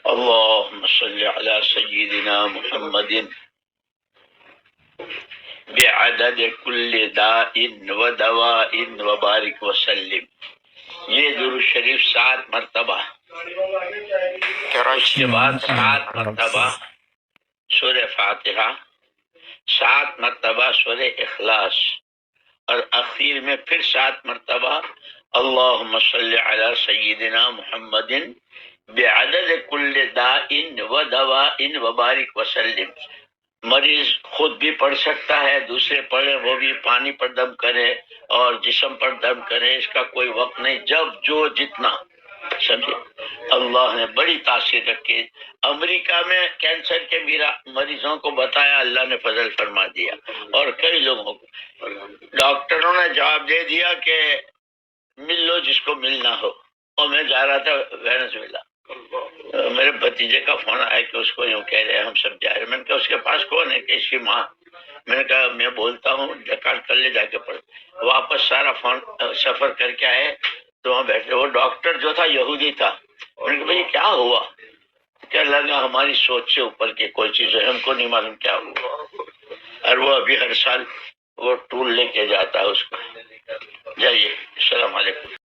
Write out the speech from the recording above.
اللهم صل على سيدنا محمد بعدد كل داء ودواء وبارك وسلم. یہ درود شریف 7 مرتبہ، اس کے بعد 7 مرتبہ سورہ فاتحہ، 7 مرتبہ سورہ اخلاص، اور اخیر میں پھر 7 مرتبہ اللہم صلی علی سیدنا محمد بعدد کل داء ودواء وبارک وسلم. مریض خود بھی پڑھ سکتا ہے، دوسرے پڑھے، وہ بھی پانی پر دم کرے اور جسم پر دم کرے، اس کا کوئی وقت نہیں، جب جو جتنا. سمجھے؟ اللہ نے بڑی تاثیر رکھی. امریکہ میں کینسر کے مریضوں کو بتایا، اللہ نے فضل فرما دیا، اور کئی لوگوں کو. ڈاکٹروں نے جواب دے دیا کہ مل لو جس کو ملنا ہو. اور میں جا رہا تھا وینزویلا، میرے بھتیجے کا فون آیا کہ اس کو یوں کہہ رہے ہم سب جا رہے. میں نے کہا اس کے پاس کون ہے؟ کہ اس کی ماں. میں نے کہا میں بولتا ہوں، ریکارڈ کر لے، جا کے پڑھ. واپس سارا فون سفر کر کے آئے تو وہاں بیٹھے. وہ ڈاکٹر جو تھا یہودی تھا. میں نے کہا بھائی کیا ہوا؟ کیا لگا ہماری سوچ سے اوپر کی کوئی چیز ہے، ہم کو نہیں معلوم کیا ہوا. اور وہ ابھی ہر سال وہ ٹول لے کے جاتا ہے اس کو. جائیے، السلام علیکم.